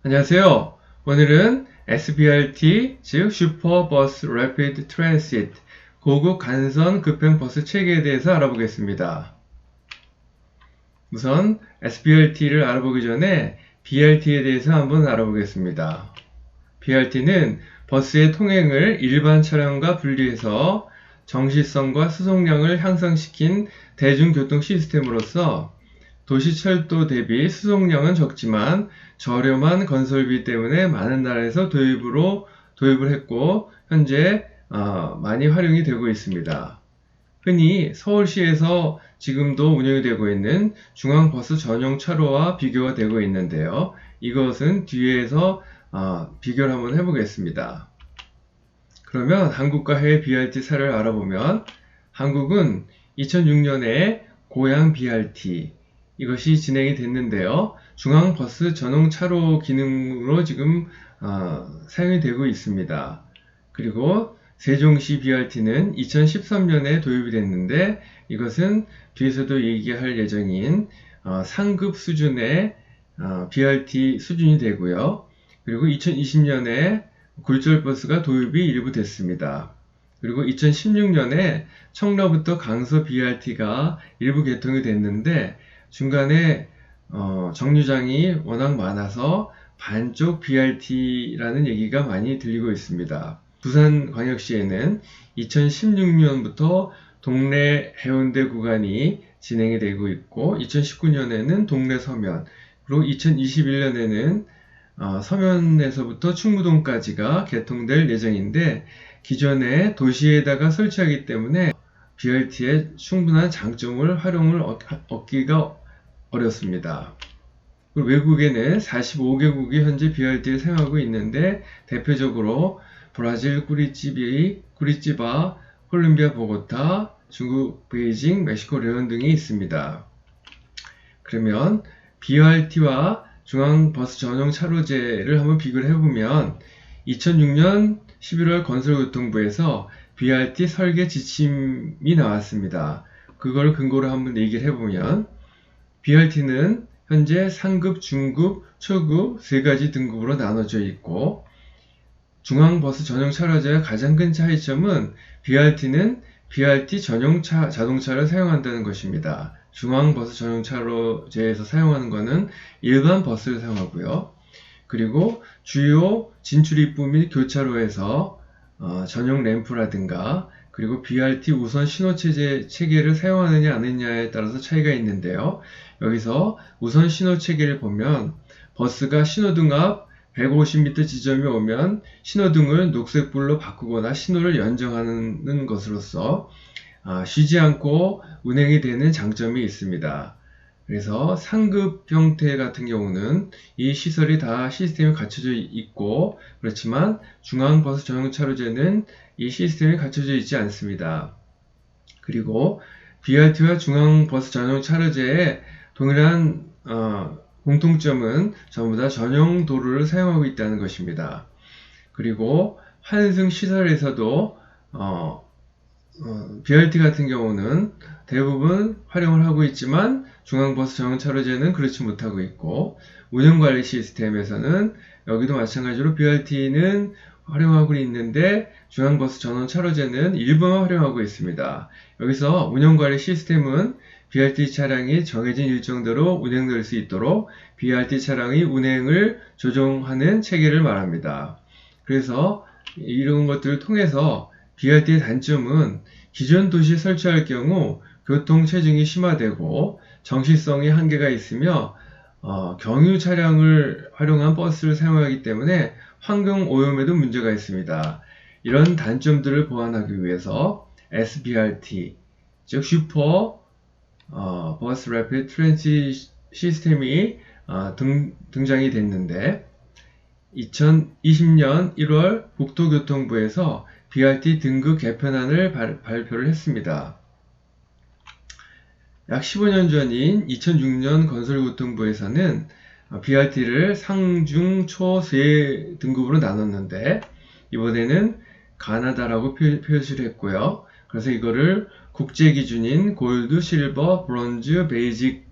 안녕하세요. 오늘은 SBRT, 즉 슈퍼버스 레피드 트랜시트, 고급 간선 급행 버스 체계에 대해서 알아보겠습니다. 우선 SBRT를 알아보기 전에 BRT에 대해서 한번 알아보겠습니다. BRT는 버스의 통행을 일반 차량과 분리해서 정시성과 수송량을 향상시킨 대중교통 시스템으로서 도시철도 대비 수송량은 적지만 저렴한 건설비 때문에 많은 나라에서 도입을 했고 현재 많이 활용이 되고 있습니다. 흔히 서울시에서 지금도 운영이 되고 있는 중앙버스 전용 차로와 비교가 되고 있는데요. 이것은 뒤에서 비교를 한번 해보겠습니다. 그러면 한국과 해외 BRT 사례를 알아보면 한국은 2006년에 고양 BRT 이것이 진행이 됐는데요. 중앙버스 전용 차로 기능으로 지금 사용이 되고 있습니다. 그리고 세종시 BRT는 2013년에 도입이 됐는데 이것은 뒤에서도 얘기할 예정인 상급 수준의 BRT 수준이 되고요. 그리고 2020년에 굴절버스가 도입이 일부 됐습니다. 그리고 2016년에 청라부터 강서 BRT가 일부 개통이 됐는데 중간에 정류장이 워낙 많아서 반쪽 BRT라는 얘기가 많이 들리고 있습니다. 부산광역시에는 2016년부터 동래 해운대 구간이 진행이 되고 있고 2019년에는 동래 서면 그리고 2021년에는 서면에서부터 충무동까지가 개통될 예정인데 기존에 도시에다가 설치하기 때문에 BRT의 충분한 장점을 활용을 얻기가 어렵습니다. 외국에는 45개국이 현재 BRT를 사용하고 있는데 대표적으로 브라질 꾸리찌바, 콜롬비아 보고타, 중국 베이징, 멕시코 레온 등이 있습니다. 그러면 BRT와 중앙버스 전용 차로제를 한번 비교를 해보면 2006년 11월 건설교통부에서 BRT 설계 지침이 나왔습니다. 그걸 근거로 한번 얘기를 해보면 BRT는 현재 상급, 중급, 초급 세 가지 등급으로 나눠져 있고 중앙버스 전용 차로제의 가장 큰 차이점은 BRT는 BRT 전용 자동차를 사용한다는 것입니다. 중앙버스 전용 차로제에서 사용하는 것은 일반 버스를 사용하고요. 그리고 주요 진출입구 및 교차로에서 전용 램프라든가 그리고 BRT 우선 신호체계를 사용하느냐 안 하느냐에 따라서 차이가 있는데요. 여기서 우선 신호체계를 보면 버스가 신호등 앞 150m 지점에 오면 신호등을 녹색불로 바꾸거나 신호를 연정하는 것으로서 쉬지 않고 운행이 되는 장점이 있습니다. 그래서 상급 형태 같은 경우는 이 시설이 다 시스템이 갖춰져 있고 그렇지만 중앙버스 전용 차로제는 이 시스템이 갖춰져 있지 않습니다. 그리고 BRT와 중앙버스 전용 차로제의 동일한 공통점은 전부 다 전용 도로를 사용하고 있다는 것입니다. 그리고 환승 시설에서도 BRT 같은 경우는 대부분 활용을 하고 있지만 중앙버스 전용 차로제는 그렇지 못하고 있고 운영관리 시스템에서는 여기도 마찬가지로 BRT는 활용하고 있는데 중앙버스 전용 차로제는 일부만 활용하고 있습니다. 여기서 운영관리 시스템은 BRT 차량이 정해진 일정대로 운행될 수 있도록 BRT 차량의 운행을 조정하는 체계를 말합니다. 그래서 이런 것들을 통해서 BRT의 단점은 기존 도시에 설치할 경우 교통 체증이 심화되고 정시성의 한계가 있으며 경유 차량을 활용한 버스를 사용하기 때문에 환경 오염에도 문제가 있습니다. 이런 단점들을 보완하기 위해서 SBRT, 즉 슈퍼 버스 래피드 트랜sit 시스템이 등장이 됐는데 2020년 1월 국토교통부에서 BRT 등급 개편안을 발표를 했습니다. 약 15년 전인 2006년 건설교통부에서는 BRT를 상, 중, 초 세 등급으로 나눴는데 이번에는 가나다라고 표시를 했고요. 그래서 이거를 국제 기준인 골드, 실버, 브론즈, 베이직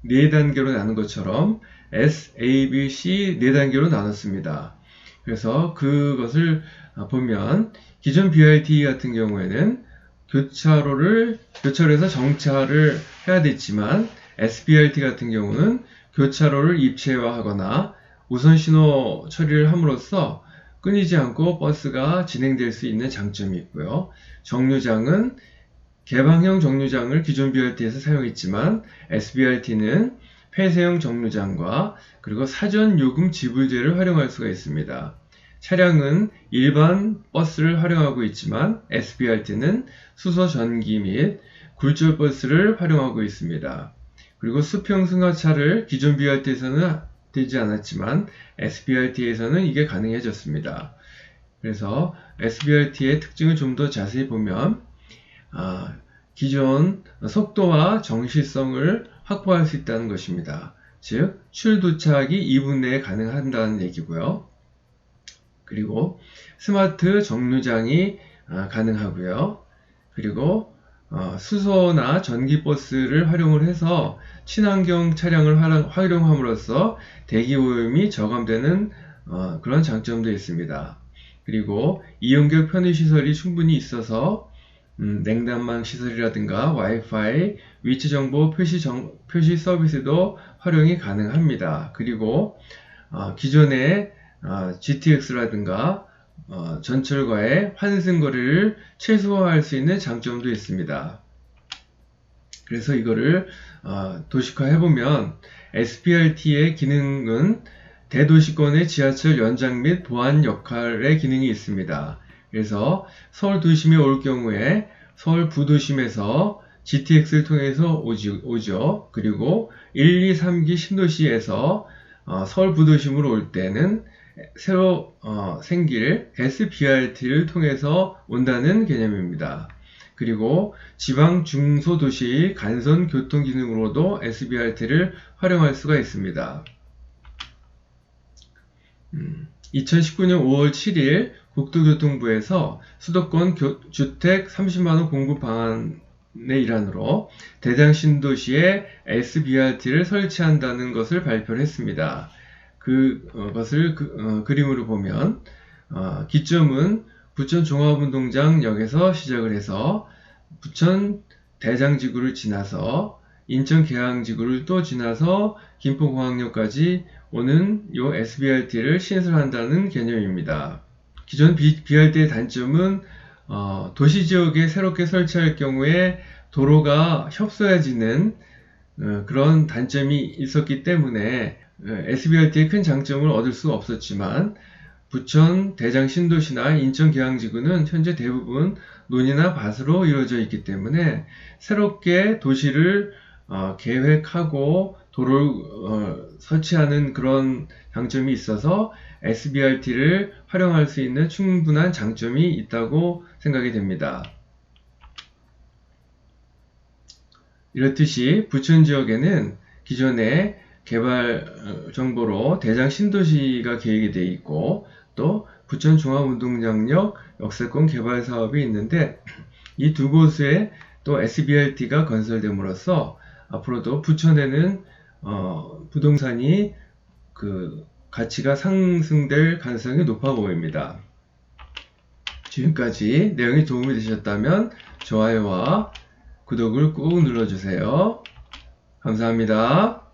4단계로 나눈 것처럼 S, A, B, C 네 단계로 나눴습니다. 그래서 그것을 보면 기존 BRT 같은 경우에는 교차로에서 정차를 해야 됐지만 SBRT 같은 경우는 교차로를 입체화하거나 우선 신호 처리를 함으로써 끊이지 않고 버스가 진행될 수 있는 장점이 있고요. 정류장은 개방형 정류장을 기존 BRT에서 사용했지만 SBRT는 폐쇄형 정류장과 그리고 사전 요금 지불제를 활용할 수가 있습니다. 차량은 일반 버스를 활용하고 있지만 SBRT는 수소 전기 및 굴절 버스를 활용하고 있습니다. 그리고 수평 승하차를 기존 BRT에서는 되지 않았지만 SBRT에서는 이게 가능해졌습니다. 그래서 SBRT의 특징을 좀 더 자세히 보면 기존 속도와 정시성을 확보할 수 있다는 것입니다. 즉 출도착이 2분 내에 가능한다는 얘기고요. 그리고 스마트 정류장이 가능하고요. 그리고 수소나 전기버스를 활용을 해서 친환경 차량을 활용함으로써 대기오염이 저감되는 그런 장점도 있습니다. 그리고 이용객 편의시설이 충분히 있어서 냉난방 시설이라든가 와이파이, 위치정보 표시 서비스도 활용이 가능합니다. 그리고 기존의 GTX라든가 전철과의 환승거리를 최소화할 수 있는 장점도 있습니다. 그래서 이거를 도식화해보면 SBRT의 기능은 대도시권의 지하철 연장 및 보안 역할의 기능이 있습니다. 그래서 서울 도심에 올 경우에 서울 부도심에서 GTX를 통해서 오죠. 그리고 1, 2, 3기 신도시에서 서울 부도심으로 올 때는 새로 생길 SBRT를 통해서 온다는 개념입니다. 그리고 지방 중소도시 간선 교통 기능으로도 SBRT를 활용할 수가 있습니다. 2019년 5월 7일 국토교통부에서 수도권 주택 30만원 공급 방안의 일환으로 대장 신도시에 SBRT를 설치한다는 것을 발표를 했습니다. 그것을 그림으로 보면 기점은 부천 종합운동장역에서 시작을 해서 부천 대장지구를 지나서 인천 계양지구를 또 지나서 김포공항역까지 오는 요 SBRT를 신설한다는 개념입니다. 기존 BRT의 단점은 도시지역에 새롭게 설치할 경우에 도로가 협소해지는 그런 단점이 있었기 때문에 SBRT의 큰 장점을 얻을 수 없었지만 부천 대장 신도시나 인천 계양지구는 현재 대부분 논이나 밭으로 이루어져 있기 때문에 새롭게 도시를 계획하고 도로를 설치하는 그런 장점이 있어서 SBRT를 활용할 수 있는 충분한 장점이 있다고 생각이 됩니다. 이렇듯이 부천 지역에는 기존의 개발 정보로 대장 신도시가 계획이 되어 있고 또 부천 종합운동장역 역세권 개발 사업이 있는데 이 두 곳에 또 SBRT가 건설됨으로써 앞으로도 부천에는 부동산이 가치가 상승될 가능성이 높아 보입니다. 지금까지 내용이 도움이 되셨다면 좋아요와 구독을 꾹 눌러주세요. 감사합니다.